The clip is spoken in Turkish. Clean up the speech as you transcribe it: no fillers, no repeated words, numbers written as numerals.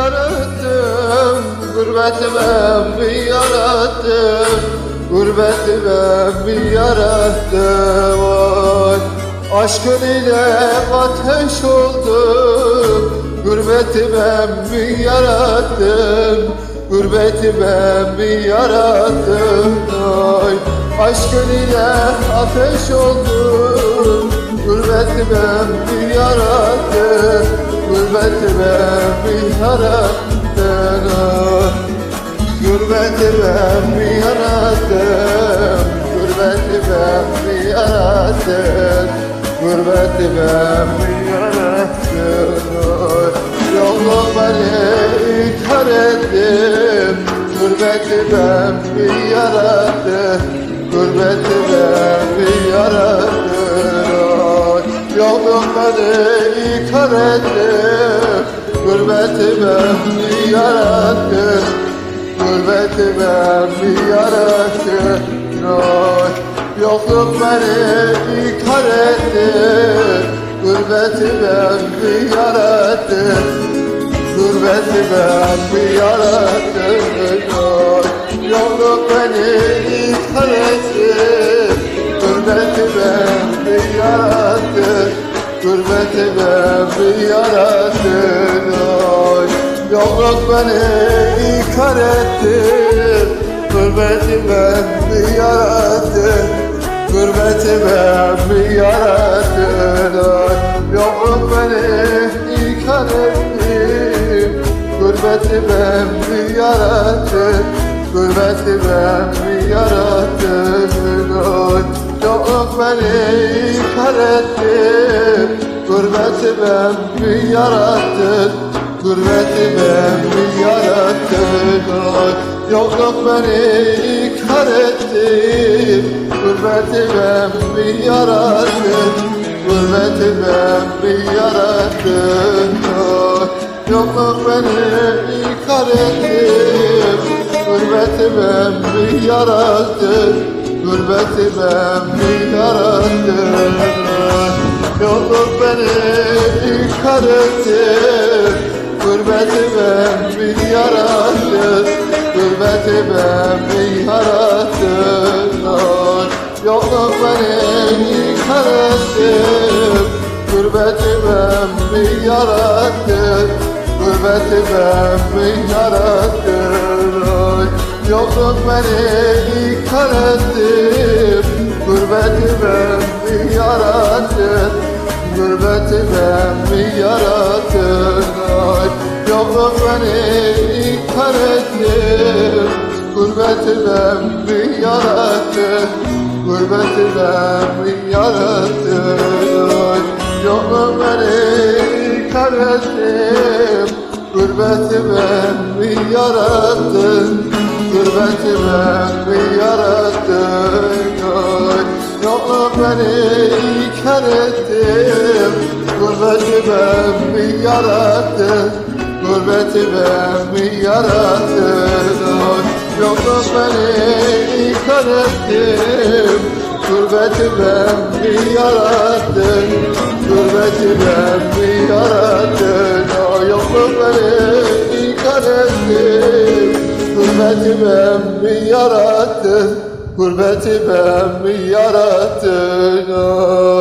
yarattım, gurbeti ben mi yarattım, gurbeti ben mi yarattım? Oy. Aşkın ile ateş oldum, gurbeti ben mi yarattım, gurbeti ben mi yarattım? Oy. Aşkın ile ateş oldum, gurbeti ben mi yarattım, gurbeti ben mi yarattım? Oy. Gurbeti ben mi yarattım, gurbeti ben mi yarattım, gurbeti ben mi yarattım? Oy. Yolum beni kar ettim, gurbeti ben mi yarattım, gurbeti ben mi yarattım? Oy. Yolum beni kar ettim, gurbeti ben mi yarattım, gurbeti ben mi yarattım? Oy. Yokluk beni ikar etti, gurbeti ben mi yarattım, gurbeti ben mi yarattım? Oy. Yokluk beni ikar etti, gurbeti ben mi yarattım, gurbeti ben mi yarattım? Oy. Yokluk beni ikar etti, gurbeti ben mi yarattım, gurbeti ben mi yarattım? Oy. Yokluk beni ikar etti, gurbeti ben mi yarattım, gurbeti ben mi yarattım? Oy. Yokluk beni ikar etti, gurbeti ben mi yarattım, gurbeti ben mi yarattım? Oy. Yokluk beni ikar etti, gurbeti ben mi yarattım, gurbeti ben mi yarattım? Oy. Yokluk beni ikar etti, gurbeti ben mi yarattım, gurbeti ben mi yarattım? Oy. Yokluk beni ikar etti, gurbeti ben mi yarattım, gurbeti ben mi yarattım? Oy. Yokluk beni ikar etti, gurbeti ben mi yarattım, gurbeti ben mi yarattım? Oy. Yokluk beni ikar etti, gurbeti ben mi yarattım, gurbeti ben mi yarattım? Oy. Yokluk beni ikar etti, gurbeti ben mi yarattım, gurbeti ben mi yarattım? Oy. Yokluk beni ikar etti, gurbeti ben mi yarattım, gurbeti ben mi yarattım? Oy. Yokluk beni ikar etti, gurbeti ben mi yarattım, gurbeti ben mi yarattım? Oy. Yokluk beni ikar etti, gurbeti ben mi yarattım, gurbeti ben mi yarattım? Oy. Yokluk beni ikar etti, gurbeti ben mi yarattım, gurbeti ben mi yarattım?